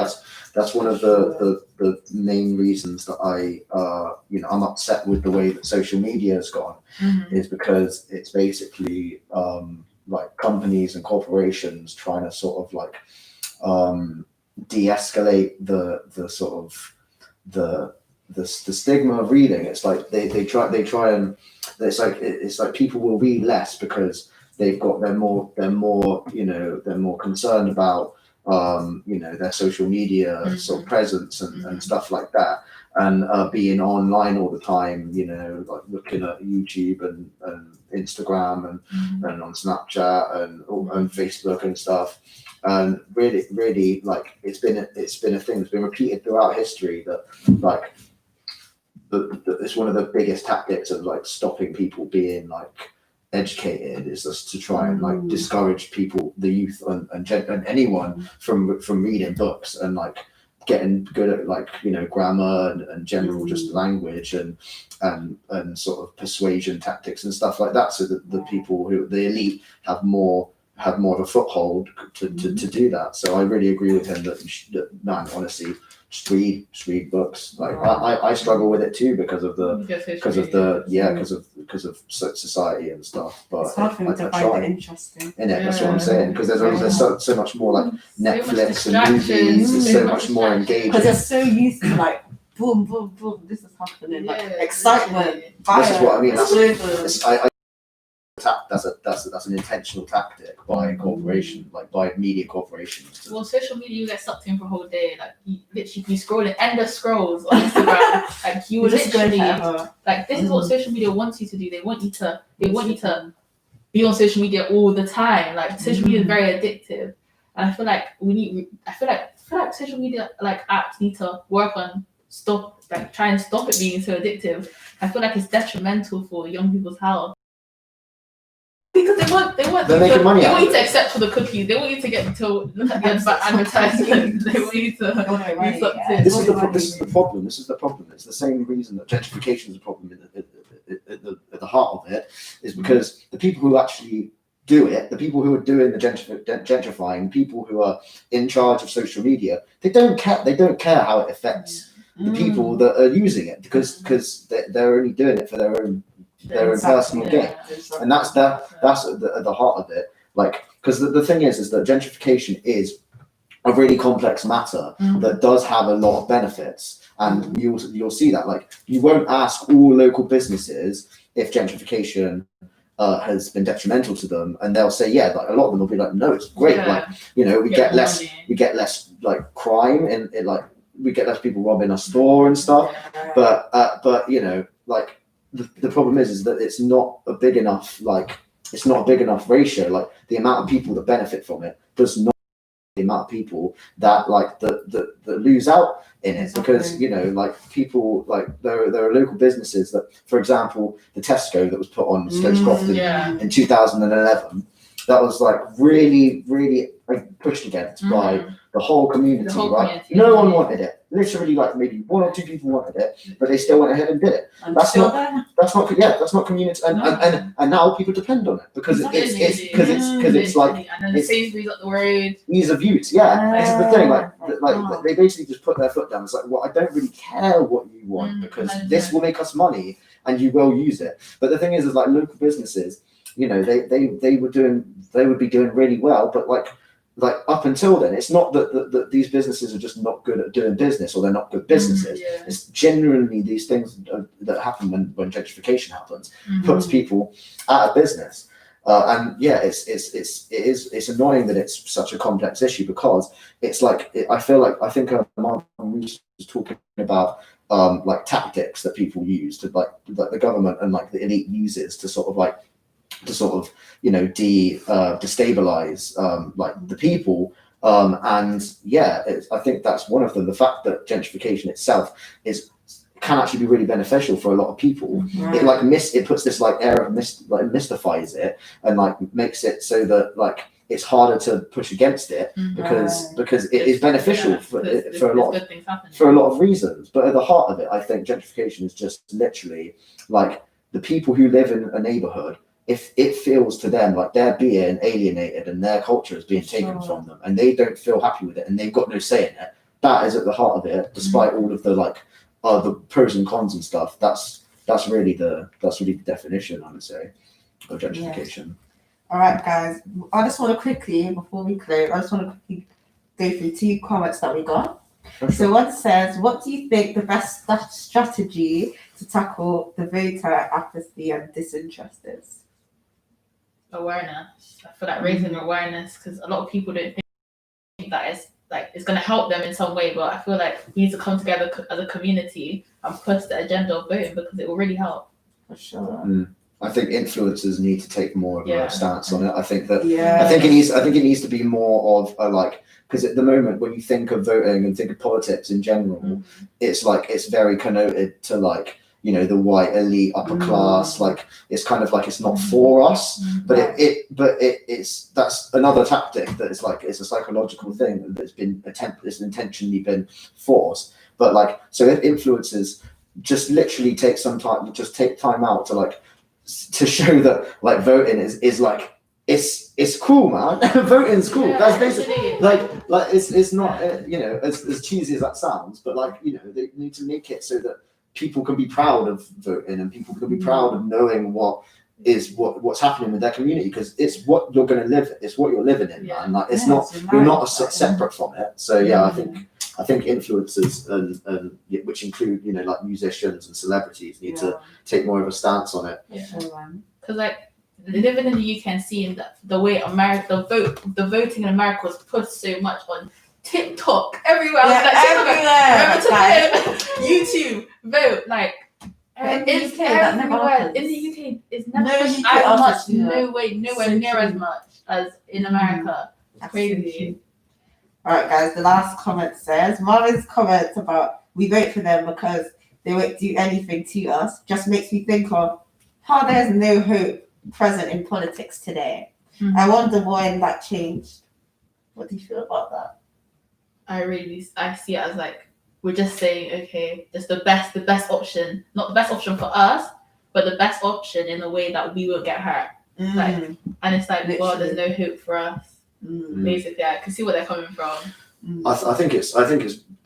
that's one of the main reasons that I'm upset with the way that social media has gone, is because it's basically like companies and corporations trying to sort of like de-escalate the sort of the stigma of reading. It's like they try and it's like people will read less because they're more concerned about their social media sort of presence and stuff like that, and being online all the time, like looking at YouTube and Instagram and on Snapchat and Facebook and stuff. And really, like it's been a thing that's been repeated throughout history, that like it's one of the biggest tactics of like stopping people being like educated, is just to try and like discourage people, the youth and anyone from reading books and like getting good at like grammar and general just language and sort of persuasion tactics and stuff like that, so that the people who the elite have more of a foothold to do that. So I really agree with him that man, honestly, just read books. Like I struggle with it too because of society and stuff. But it's hard for me to find it interesting. That's what I'm saying, because there's so much more like Netflix and movies. There's so much more engaging. Because they're so used to like boom, boom, boom. This is happening. Like excitement. This is what I mean. That's an intentional tactic by corporation, like by media corporations. Well, social media, you get sucked in for a whole day. Like you literally be scrolling endless scrolls on Instagram. Like you will literally like, this is what social media wants you to do. They want you to be on social media all the time. Like social media is very addictive, and I feel like social media like apps need to work on try and stop it being so addictive. I feel like it's detrimental for young people's health. Because they're making money out of it. You to accept for the cookies. They want you to get to look at the advertisement. They want you to This is the problem. This is the problem. It's the same reason that gentrification is a problem at the heart of it, is because the people who actually do it, the people who are doing the gentrifying, people who are in charge of social media, they don't care. They don't care how it affects the people that are using it, because they're only doing it for their own personal gain. And that's at the heart of it. Like, because the thing is that gentrification is a really complex matter that does have a lot of benefits, and you'll see that. Like, you won't ask all local businesses if gentrification has been detrimental to them, and they'll say like a lot of them will be like, no, it's great. Like, we get less like crime, and like we get less people robbing our store and stuff. But like the problem is that it's not a big enough ratio. Like, the amount of people that benefit from it does not the amount of people that like that lose out in it. Because like people, like there are local businesses that, for example, the Tesco that was put on Slopes Croft in 2011, that was like really, really like, pushed against by the whole community, The whole right? community, No one yeah. wanted it. Literally, like maybe 1 or 2 people wanted it, but they still went ahead and did it. I'm That's still not- there. That's not community, and now people depend on it because it's like and then the it's- Sainsbury's up the road. ease of use. Yeah, this is the thing. Like they basically just put their foot down. It's like, well, I don't really care what you want because this will make us money and you will use it. But the thing is like local businesses, you know, they would be doing really well, but like up until then, it's not that these businesses are just not good at doing business or they're not good businesses. Yeah. It's genuinely these things that happen when gentrification happens, puts people out of business. And yeah, it's annoying that it's such a complex issue because it's like I think Mark was talking about like tactics that people use to like the government and like the elite uses to sort of you know destabilize like the people. And yeah, I think that's one of them. The fact that gentrification itself can actually be really beneficial for a lot of people. It like it puts this like air of mystifies it and like makes it so that like it's harder to push against it because it is beneficial for a lot of reasons. But at the heart of it, I think gentrification is just literally like the people who live in a neighborhood. If it feels to them like they're being alienated and their culture is being taken from them and they don't feel happy with it and they've got no say in it, that is at the heart of it, despite all of the like the pros and cons and stuff. That's really the definition, I would say, of gentrification. All right, guys. I just want to quickly, before we close, I just want to quickly go through 2 comments that we got. So one says, what do you think the best strategy to tackle the voter apathy and disinterest is? Awareness. I feel like raising awareness because a lot of people don't think that it's going to help them in some way, but I feel like we need to come together as a community and push the agenda of voting because it will really help. For sure. I think influencers need to take more of a stance on it. I think that Yeah. I think it needs to be more of a like, because at the moment when you think of voting and think of politics in general, it's like it's very connoted to like, you know, the white elite upper class, like it's kind of like it's not for us, but it's that's another tactic that is like it's a psychological thing that's been it's intentionally been forced. But like, so if influencers just literally take time out to like to show that like voting is like it's cool, man. Voting's cool. Yeah, That's basically like it's not you know as cheesy as that sounds, but like, you know, they need to make it so that people can be proud of voting and people can be proud of knowing what's happening with their community because it's what you're going to live. It's what you're living in, man. Like it's not you're not separate from it. So yeah, I think influencers and which include, you know, like musicians and celebrities need to take more of a stance on it. Because like living in the UK and seeing the way the voting in America was pushed so much on TikTok everywhere. YouTube vote like in the UK that never happens. In the UK it's never No pushed UK as much. artists do that. Nowhere So near true. as much as in America. It's crazy. All right, guys. The last comment says, Marvin's comment about we vote for them because they won't do anything to us just makes me think of how there's no hope present in politics today. I wonder when that changed. What do you feel about that? I see it as like we're just saying, okay, it's the best option, not the best option for us, but the best option in a way that we won't get hurt. Like, and it's like, well, there's no hope for us. Basically, I can see where they're coming from. I think it's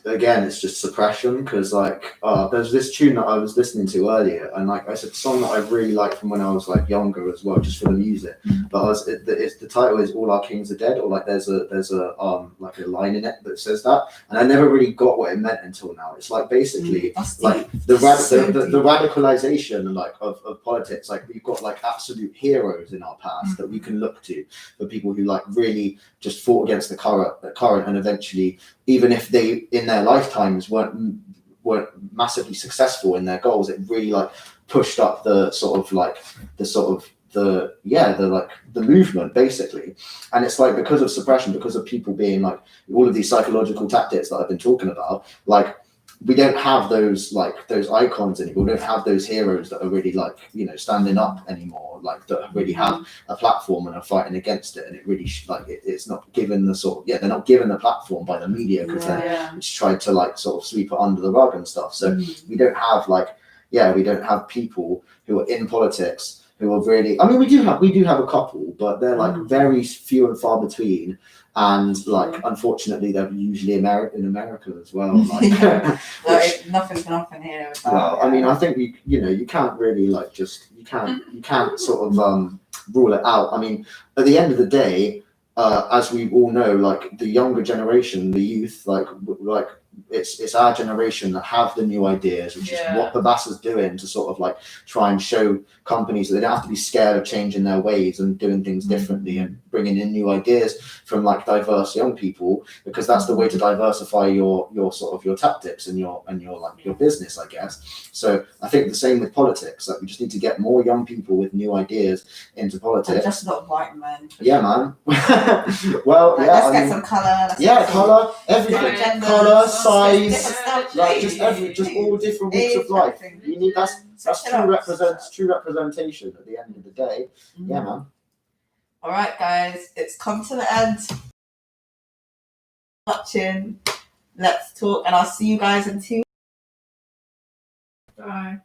again, it's just suppression because like there's this tune that I was listening to earlier and like it's a song that I really liked from when I was like younger as well, just for the music. But the title is "All Our Kings Are Dead," or like there's a like a line in it that says that, and I never really got what it meant until now. It's like basically like the radicalization like of politics. Like we've got like absolute heroes in our past that we can look to for people who like really just fought against the current and eventually, even if they in their lifetimes weren't massively successful in their goals, it really like pushed up the movement basically. And it's like because of suppression, because of people being like all of these psychological tactics that I've been talking about, like we don't have those icons anymore. We don't have those heroes that are really like, you know, standing up anymore, like that really have a platform and are fighting against it. And it really it's not given the sort of, they're not given the platform by the media because Yeah. they just tried to like sort of sweep it under the rug and stuff. So we don't have we don't have people who are in politics who are really, I mean, we do have a couple, but they're like very few and far between. And like, unfortunately, they're usually in America as well. Like, Nothing can happen here. With that, well, I mean, I think you can't really like you can't sort of rule it out. I mean, at the end of the day, as we all know, like the younger generation, the youth, like it's our generation that have the new ideas, which is what Babassa's doing to sort of like try and show companies that they don't have to be scared of changing their ways and doing things differently and bringing in new ideas from like diverse young people, because that's the way to diversify your sort of your tactics and your like your business, I guess. So I think the same with politics. Like we just need to get more young people with new ideas into politics. And just not white men. Yeah, man. Well, Like, yeah. let's I get mean, some colour. colour, everything, Different colour, genders, size, like just just all different walks of life. You need that's true representation at the end of the day. Yeah, man. All right, guys, it's come to the end. Watching, let's talk, and I'll see you guys in 2 weeks. Bye.